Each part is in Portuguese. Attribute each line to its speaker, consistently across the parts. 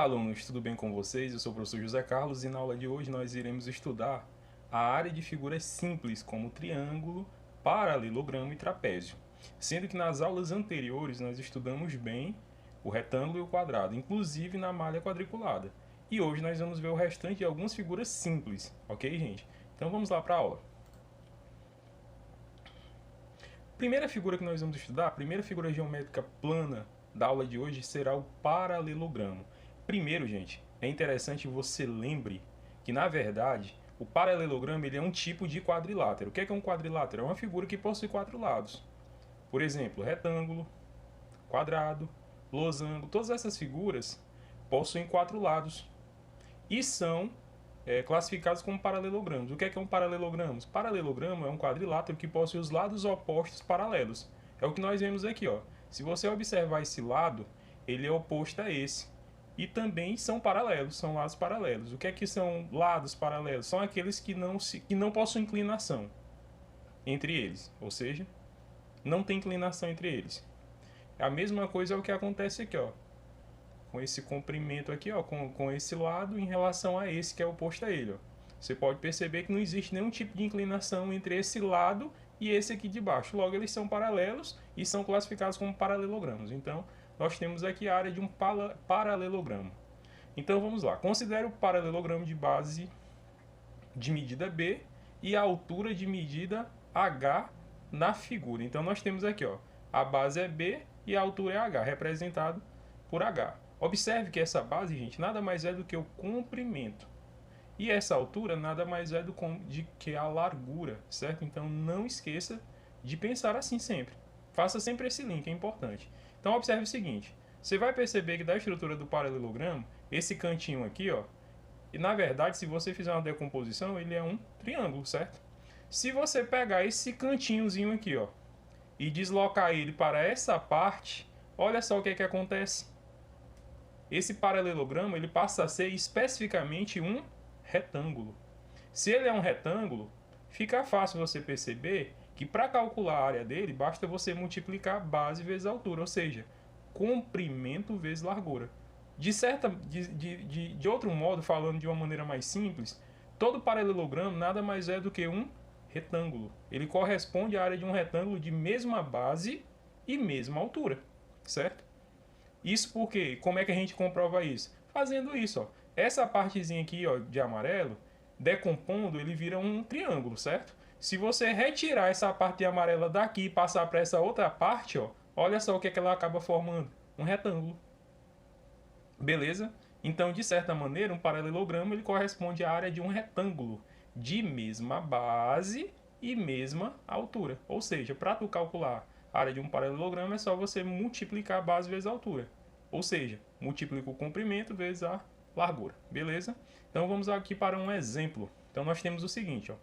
Speaker 1: alunos, tudo bem com vocês? Eu sou o professor José Carlos e na aula de hoje nós iremos estudar a área de figuras simples como triângulo, paralelogramo e trapézio. Sendo que nas aulas anteriores nós estudamos bem o retângulo e o quadrado, inclusive na malha quadriculada. E hoje nós vamos ver o restante de algumas figuras simples, ok, gente? Então vamos lá para a aula. Primeira figura que nós vamos estudar, a primeira figura geométrica plana da aula de hoje será o paralelogramo. Primeiro, gente, é interessante que você lembre que, na verdade, o paralelogramo ele é um tipo de quadrilátero. O que é um quadrilátero? É uma figura que possui quatro lados. Por exemplo, retângulo, quadrado, losango. Todas essas figuras possuem quatro lados e são classificados como paralelogramos. O que é um paralelogramo? Paralelogramo é um quadrilátero que possui os lados opostos paralelos. É o que nós vemos aqui, ó. Se você observar esse lado, ele é oposto a esse. E também são paralelos, são lados paralelos. O que é que são lados paralelos? São aqueles que não possuem inclinação entre eles, ou seja, não tem inclinação entre eles. A mesma coisa é o que acontece aqui, ó, com esse comprimento aqui, ó, com esse lado em relação a esse que é oposto a ele, ó. Você pode perceber que não existe nenhum tipo de inclinação entre esse lado e esse aqui de baixo. Logo, eles são paralelos e são classificados como paralelogramos. Então, nós temos aqui a área de um paralelogramo. Então, vamos lá. Considere o paralelogramo de base de medida B e a altura de medida H na figura. Então, nós temos aqui, ó, a base é B e a altura é H, representado por H. Observe que essa base, gente, nada mais é do que o comprimento. E essa altura nada mais é do que a largura, certo? Então não esqueça de pensar assim sempre. Faça sempre esse link, é importante. Então observe o seguinte, você vai perceber que da estrutura do paralelogramo, esse cantinho aqui, ó, e na verdade se você fizer uma decomposição, ele é um triângulo, certo? Se você pegar esse cantinhozinho aqui, ó, e deslocar ele para essa parte, olha só o que acontece. Esse paralelogramo ele passa a ser especificamente um retângulo. Se ele é um retângulo, fica fácil você perceber que para calcular a área dele, basta você multiplicar base vezes altura, ou seja, comprimento vezes largura. De outro modo, falando de uma maneira mais simples, todo paralelogramo nada mais é do que um retângulo. Ele corresponde à área de um retângulo de mesma base e mesma altura, certo? Isso porque, como é que a gente comprova isso? Fazendo isso, ó. Essa partezinha aqui, ó, de amarelo, decompondo, ele vira um triângulo, certo? Se você retirar essa parte de amarela daqui e passar para essa outra parte, ó, olha só o que ela acaba formando. Um retângulo. Beleza? Então, de certa maneira, um paralelogramo ele corresponde à área de um retângulo de mesma base e mesma altura. Ou seja, para tu calcular a área de um paralelogramo é só você multiplicar a base vezes a altura. Ou seja, multiplica o comprimento vezes a largura. Beleza? Então vamos aqui para um exemplo. Então nós temos o seguinte, ó.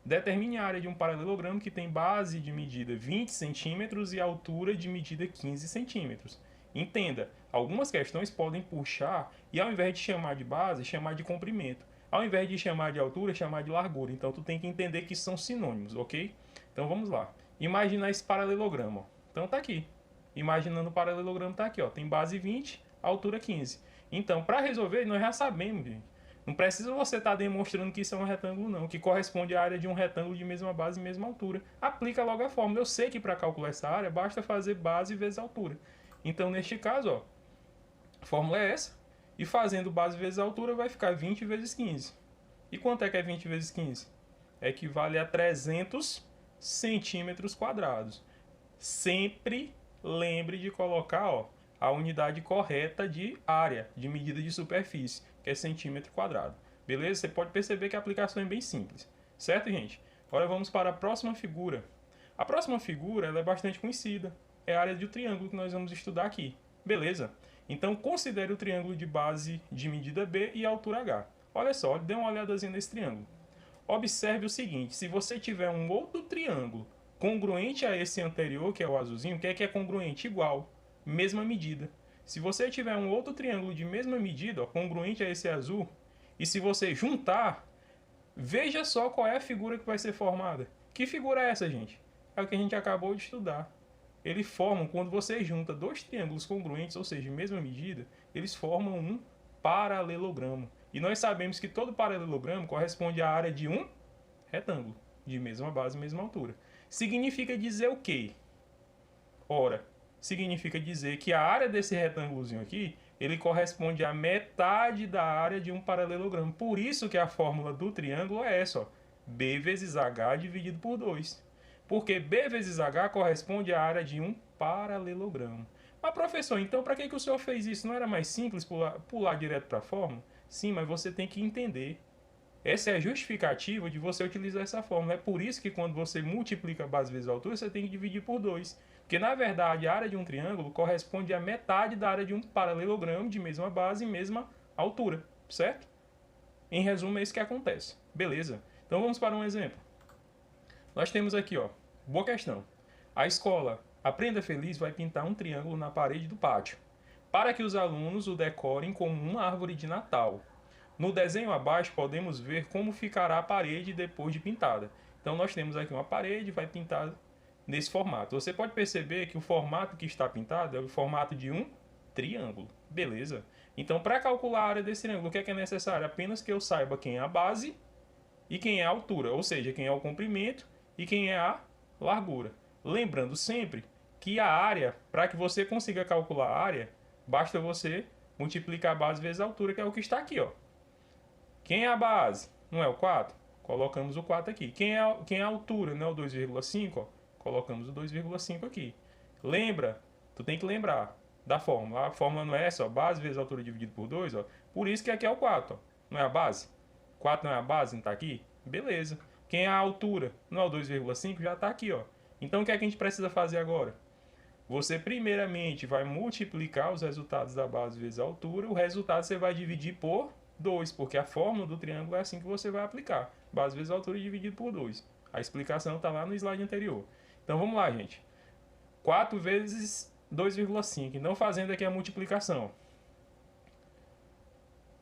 Speaker 1: Determine a área de um paralelogramo que tem base de medida 20 centímetros e altura de medida 15 centímetros. Entenda, algumas questões podem puxar e ao invés de chamar de base, chamar de comprimento. Ao invés de chamar de altura, chamar de largura. Então tu tem que entender que são sinônimos, ok? Então vamos lá. Imagina esse paralelogramo. Ó. Então tá aqui. Imaginando o paralelogramo tá aqui, ó. Tem base 20, altura 15. Então, para resolver, nós já sabemos, gente. Não precisa você estar demonstrando que isso é um retângulo, não. Que corresponde à área de um retângulo de mesma base e mesma altura. Aplica logo a fórmula. Eu sei que para calcular essa área, basta fazer base vezes altura. Então, neste caso, ó, a fórmula é essa. E fazendo base vezes altura vai ficar 20 vezes 15. E quanto é que é 20 vezes 15? Equivale a 300 centímetros quadrados. Sempre lembre de colocar, ó, a unidade correta de área, de medida de superfície, que é centímetro quadrado. Beleza? Você pode perceber que a aplicação é bem simples. Certo, gente? Agora vamos para a próxima figura. A próxima figura ela é bastante conhecida. É a área do triângulo que nós vamos estudar aqui. Beleza? Então, considere o triângulo de base de medida B e altura H. Olha só, dê uma olhadazinha nesse triângulo. Observe o seguinte, se você tiver um outro triângulo congruente a esse anterior, que é o azulzinho, o que é congruente? Igual, mesma medida. Se você tiver um outro triângulo de mesma medida, ó, congruente a esse azul, e se você juntar, veja só qual é a figura que vai ser formada. Que figura é essa, gente? É o que a gente acabou de estudar. Eles formam, quando você junta dois triângulos congruentes, ou seja, mesma medida, eles formam um paralelogramo. E nós sabemos que todo paralelogramo corresponde à área de um retângulo, de mesma base, mesma altura. Significa dizer o quê? Ora, significa dizer que a área desse retângulozinho aqui, ele corresponde à metade da área de um paralelogramo. Por isso que a fórmula do triângulo é essa, ó, B vezes H dividido por 2. Porque B vezes H corresponde à área de um paralelogramo. Mas, professor, então para que o senhor fez isso? Não era mais simples pular direto para a fórmula? Sim, mas você tem que entender. Essa é a justificativa de você utilizar essa fórmula. É por isso que quando você multiplica a base vezes a altura, você tem que dividir por 2. Porque, na verdade, a área de um triângulo corresponde à metade da área de um paralelogramo de mesma base e mesma altura, certo? Em resumo, é isso que acontece. Beleza. Então, vamos para um exemplo. Nós temos aqui, ó, boa questão. A escola Aprenda Feliz vai pintar um triângulo na parede do pátio, para que os alunos o decorem como uma árvore de Natal. No desenho abaixo podemos ver como ficará a parede depois de pintada. Então nós temos aqui uma parede, vai pintar nesse formato. Você pode perceber que o formato que está pintado é o formato de um triângulo. Beleza? Então para calcular a área desse triângulo, o que é necessário? Apenas que eu saiba quem é a base e quem é a altura, ou seja, quem é o comprimento e quem é a largura. Lembrando sempre que a área, para que você consiga calcular a área, basta você multiplicar a base vezes a altura, que é o que está aqui, ó. Quem é a base? Não é o 4? Colocamos o 4 aqui. Quem é a altura? Não é o 2,5? Colocamos o 2,5 aqui. Lembra? Tu tem que lembrar da fórmula. A fórmula não é essa, ó, base vezes a altura dividido por 2. Ó. Por isso que aqui é o 4. Ó. Não é a base? 4 não é a base? Não está aqui? Beleza. Quem é a altura? Não é o 2,5? Já está aqui. Ó. Então o que é que a gente precisa fazer agora? Você primeiramente vai multiplicar os resultados da base vezes a altura. O resultado você vai dividir por 2, porque a fórmula do triângulo é assim que você vai aplicar. Base vezes a altura dividido por 2. A explicação está lá no slide anterior. Então vamos lá, gente. 4 vezes 2,5. Então fazendo aqui a multiplicação.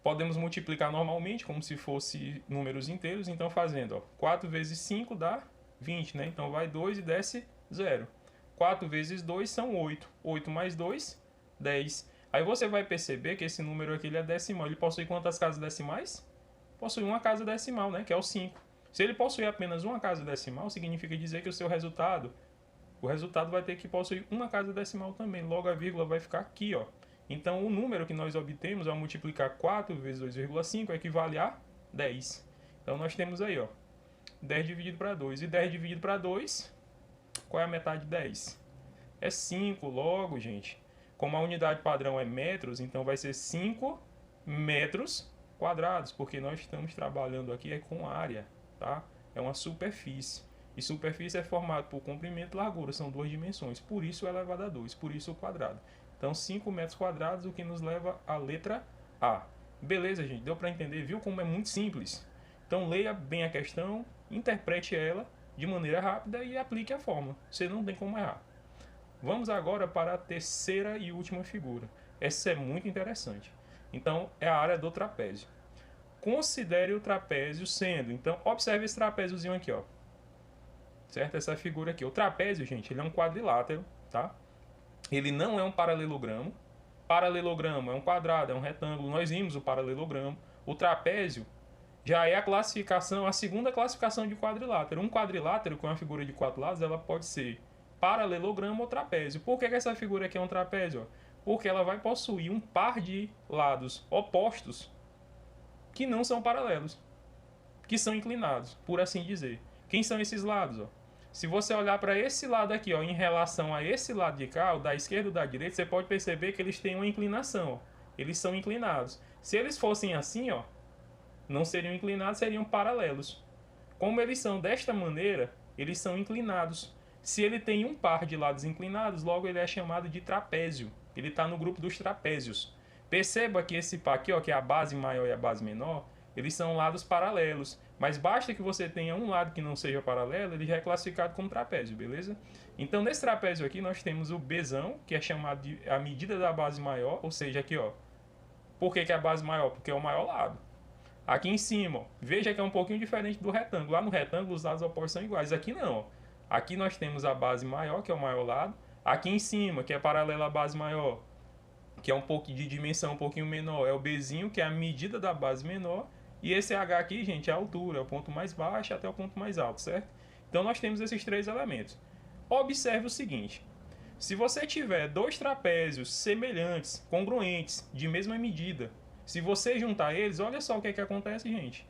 Speaker 1: Podemos multiplicar normalmente, como se fosse números inteiros. Então fazendo, ó, 4 vezes 5 dá 20, né? Então vai 2 e desce 0. 4 vezes 2 são 8. 8 mais 2, 10. Aí você vai perceber que esse número aqui ele é decimal. Ele possui quantas casas decimais? Possui uma casa decimal, né? Que é o 5. Se ele possuir apenas uma casa decimal, significa dizer que o resultado vai ter que possuir uma casa decimal também. Logo a vírgula vai ficar aqui, ó. Então o número que nós obtemos ao multiplicar 4 vezes 2,5 equivale a 10. Então nós temos aí, ó, 10 dividido para 2. E 10 dividido para 2, qual é a metade de 10? É 5. Logo, gente, como a unidade padrão é metros, então vai ser 5 metros quadrados, porque nós estamos trabalhando aqui com área, tá? É uma superfície. E superfície é formada por comprimento e largura, são duas dimensões. Por isso elevado a 2, por isso o quadrado. Então 5 metros quadrados, o que nos leva à letra A. Beleza, gente? Deu para entender? Viu como é muito simples? Então leia bem a questão, interprete ela de maneira rápida e aplique a fórmula. Você não tem como errar. Vamos agora para a terceira e última figura. Essa é muito interessante. Então, é a área do trapézio. Considere o trapézio sendo... Então, observe esse trapéziozinho aqui, ó. Certo? Essa figura aqui. O trapézio, gente, ele é um quadrilátero, tá? Ele não é um paralelogramo. Paralelogramo é um quadrado, é um retângulo. Nós vimos o paralelogramo. O trapézio já é a segunda classificação de quadrilátero. Um quadrilátero com uma figura de 4 lados, ela pode ser paralelogramo ou trapézio. Por que essa figura aqui é um trapézio? Porque ela vai possuir um par de lados opostos que não são paralelos, que são inclinados, por assim dizer. Quem são esses lados? Ó? Se você olhar para esse lado aqui, ó, em relação a esse lado de cá, o da esquerda e da direita, você pode perceber que eles têm uma inclinação. Ó. Eles são inclinados. Se eles fossem assim, ó, não seriam inclinados, seriam paralelos. Como eles são desta maneira, eles são inclinados. Se ele tem um par de lados inclinados, logo ele é chamado de trapézio. Ele está no grupo dos trapézios. Perceba que esse par aqui, ó, que é a base maior e a base menor, eles são lados paralelos. Mas basta que você tenha um lado que não seja paralelo, ele já é classificado como trapézio, beleza? Então nesse trapézio aqui nós temos o Bzão, que é chamado de a medida da base maior, ou seja, aqui, ó. Por que é a base maior? Porque é o maior lado. Aqui em cima, ó, veja que é um pouquinho diferente do retângulo. Lá no retângulo os lados opostos são iguais. Aqui não, ó. Aqui nós temos a base maior, que é o maior lado. Aqui em cima, que é paralela à base maior, que é um pouco de dimensão um pouquinho menor, é o Bzinho, que é a medida da base menor, e esse H aqui, gente, é a altura, é o ponto mais baixo até o ponto mais alto, certo? Então nós temos esses três elementos. Observe o seguinte: se você tiver dois trapézios semelhantes, congruentes, de mesma medida, se você juntar eles, olha só o que é que acontece, gente.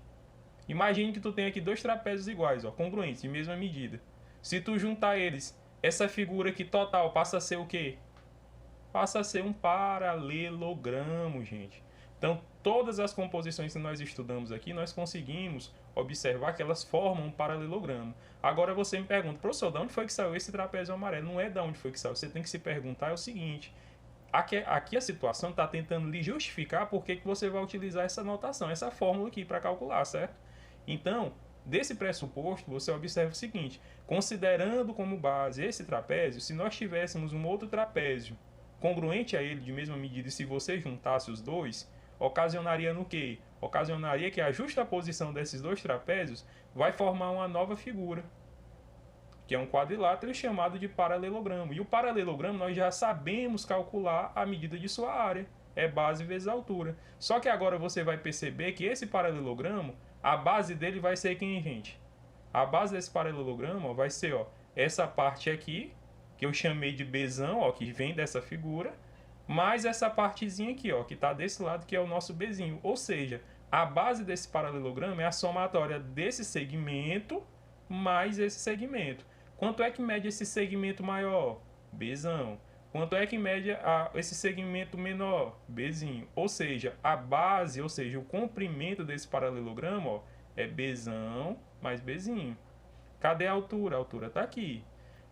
Speaker 1: Imagine que tu tem aqui dois trapézios iguais, ó, congruentes, de mesma medida. Se tu juntar eles, essa figura aqui total passa a ser o quê? Passa a ser um paralelogramo, gente. Então, todas as composições que nós estudamos aqui, nós conseguimos observar que elas formam um paralelogramo. Agora você me pergunta, professor, de onde foi que saiu esse trapézio amarelo? Não é de onde foi que saiu. Você tem que se perguntar é o seguinte: aqui a situação está tentando lhe justificar por que você vai utilizar essa notação, essa fórmula aqui para calcular, certo? Então, desse pressuposto, você observa o seguinte: considerando como base esse trapézio, se nós tivéssemos um outro trapézio congruente a ele de mesma medida, e se você juntasse os dois, ocasionaria no quê? Ocasionaria que a justaposição desses dois trapézios vai formar uma nova figura, que é um quadrilátero chamado de paralelogramo. E o paralelogramo nós já sabemos calcular a medida de sua área, é base vezes altura. Só que agora você vai perceber que esse paralelogramo, a base dele vai ser quem, gente? A base desse paralelogramo ó, vai ser ó, essa parte aqui, que eu chamei de Bzão, ó, que vem dessa figura, mais essa partezinha aqui, ó, que está desse lado, que é o nosso Bzinho. Ou seja, a base desse paralelogramo é a somatória desse segmento mais esse segmento. Quanto é que mede esse segmento maior? Bzão. Quanto é que mede esse segmento menor? Bzinho. Ou seja, a base, ou seja, o comprimento desse paralelogramo ó, é Bzão mais Bzinho. Cadê a altura? A altura está aqui.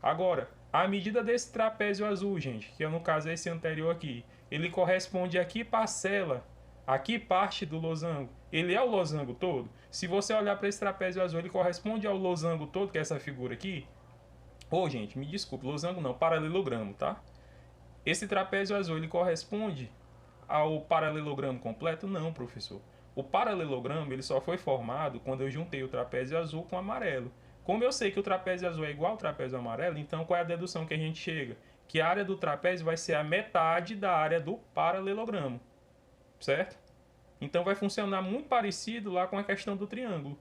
Speaker 1: Agora, a medida desse trapézio azul, gente, que no caso é esse anterior aqui, ele corresponde a que parcela? A que parte do losango? Ele é o losango todo? Se você olhar para esse trapézio azul, ele corresponde ao losango todo, que é essa figura aqui? Gente, me desculpe, losango não, paralelogramo, tá? Esse trapézio azul, ele corresponde ao paralelogramo completo? Não, professor. O paralelogramo ele só foi formado quando eu juntei o trapézio azul com o amarelo. Como eu sei que o trapézio azul é igual ao trapézio amarelo, então qual é a dedução que a gente chega? Que a área do trapézio vai ser a metade da área do paralelogramo, certo? Então vai funcionar muito parecido lá com a questão do triângulo.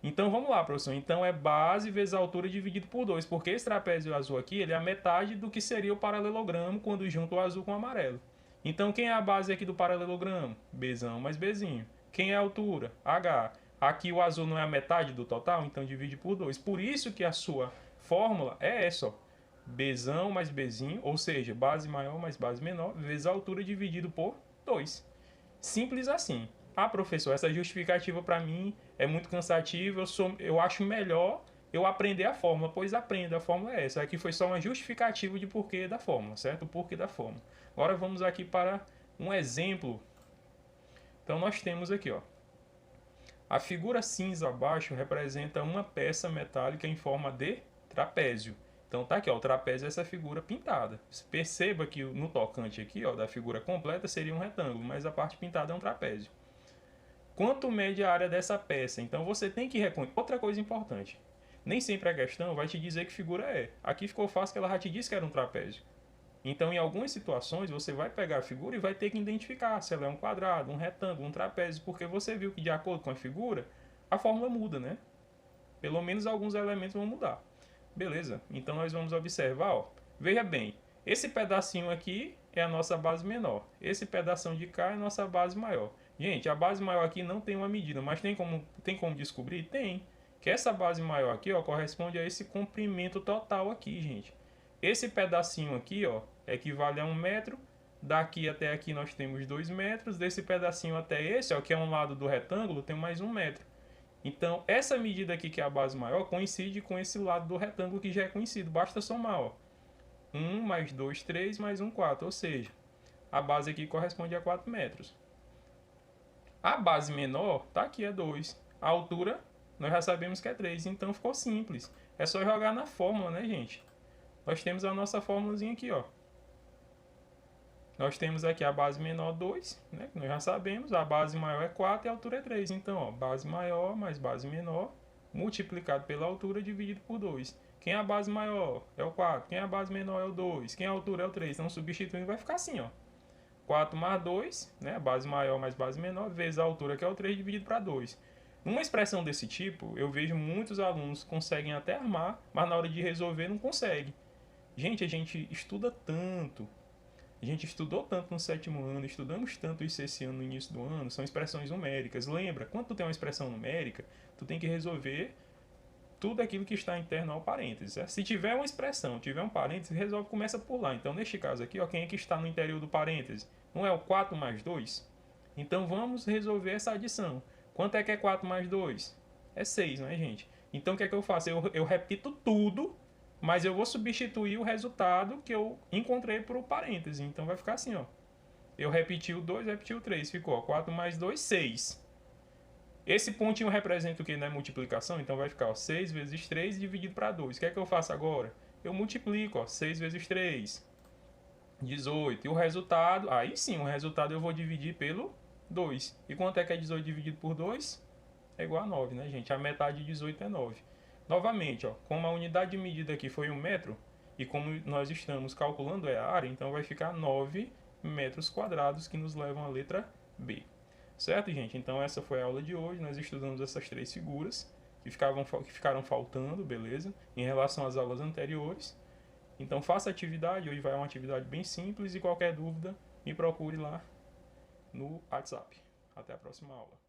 Speaker 1: Então vamos lá, professor. Então é base vezes a altura dividido por 2, porque esse trapézio azul aqui ele é a metade do que seria o paralelogramo quando junto o azul com o amarelo. Então quem é a base aqui do paralelogramo? Bzão mais Bzinho. Quem é a altura? H. Aqui o azul não é a metade do total, então divide por 2. Por isso que a sua fórmula é essa, ó. Bzão mais Bzinho, ou seja, base maior mais base menor, vezes a altura dividido por 2. Simples assim. Professor, essa justificativa para mim é muito cansativa, eu acho melhor eu aprender a fórmula. Pois aprenda, a fórmula é essa. Aqui foi só uma justificativa de porquê da fórmula, certo? O porquê da fórmula. Agora vamos aqui para um exemplo. Então nós temos aqui, ó. A figura cinza abaixo representa uma peça metálica em forma de trapézio. Então tá aqui, ó, o trapézio é essa figura pintada. Perceba que no tocante aqui, ó, da figura completa seria um retângulo, mas a parte pintada é um trapézio. Quanto mede a área dessa peça? Então você tem que reconhecer. Outra coisa importante. Nem sempre a questão vai te dizer que figura é. Aqui ficou fácil que ela já te disse que era um trapézio. Então, em algumas situações, você vai pegar a figura e vai ter que identificar se ela é um quadrado, um retângulo, um trapézio, porque você viu que de acordo com a figura, a fórmula muda, né? Pelo menos alguns elementos vão mudar. Beleza, então nós vamos observar, ó. Veja bem, esse pedacinho aqui é a nossa base menor. Esse pedacinho de cá é a nossa base maior. Gente, a base maior aqui não tem uma medida, mas tem como descobrir? Tem. Que essa base maior aqui, ó, corresponde a esse comprimento total aqui, gente. Esse pedacinho aqui, ó, equivale a 1 metro. Daqui até aqui nós temos 2 metros. Desse pedacinho até esse, ó, que é um lado do retângulo, tem mais 1 metro. Então, essa medida aqui, que é a base maior, coincide com esse lado do retângulo que já é conhecido. Basta somar, ó. 1 mais 2, 3, mais 1, 4. Ou seja, a base aqui corresponde a 4 metros. A base menor tá aqui, é 2. A altura, nós já sabemos que é 3. Então, ficou simples. É só jogar na fórmula, né, gente? Nós temos a nossa fórmulazinha aqui, ó. Nós temos aqui a base menor 2, né? Nós já sabemos, a base maior é 4 e a altura é 3. Então, ó, base maior mais base menor multiplicado pela altura dividido por 2. Quem é a base maior? É o 4. Quem é a base menor? É o 2. Quem é a altura? É o 3. Então, substituindo, vai ficar assim, ó. 4 mais 2, né? Base maior mais base menor, vezes a altura, que é o 3, dividido para 2. Numa expressão desse tipo, eu vejo muitos alunos conseguem até armar, mas na hora de resolver não consegue. Gente, a gente estuda tanto. A gente estudou tanto no sétimo ano, estudamos tanto isso esse ano no início do ano, são expressões numéricas. Lembra, quando tu tem uma expressão numérica, tu tem que resolver tudo aquilo que está interno ao parênteses. Certo? Se tiver uma expressão, tiver um parênteses, resolve, começa por lá. Então, neste caso aqui, ó, quem é que está no interior do parêntese? Não é o 4 mais 2? Então, vamos resolver essa adição. Quanto é que é 4 mais 2? É 6, não é, gente? Então, o que é que eu faço? Eu repito tudo, mas eu vou substituir o resultado que eu encontrei por o parêntese. Então, vai ficar assim, ó. Eu repeti o 2, repeti o 3. Ficou, ó, 4 mais 2, 6. Esse pontinho representa o que? Né? Multiplicação, então vai ficar ó, 6 vezes 3 dividido para 2. O que é que eu faço agora? Eu multiplico, ó, 6 vezes 3, 18. E o resultado, aí sim, o resultado eu vou dividir pelo 2. E quanto é que é 18 dividido por 2? É igual a 9, né, gente? A metade de 18 é 9. Novamente, ó, como a unidade de medida aqui foi 1 metro, e como nós estamos calculando a área, então vai ficar 9 metros quadrados, que nos levam à letra B. Certo, gente? Então essa foi a aula de hoje. Nós estudamos essas três figuras que ficaram faltando, beleza? Em relação às aulas anteriores. Então faça a atividade. Hoje vai uma atividade bem simples e qualquer dúvida me procure lá no WhatsApp. Até a próxima aula.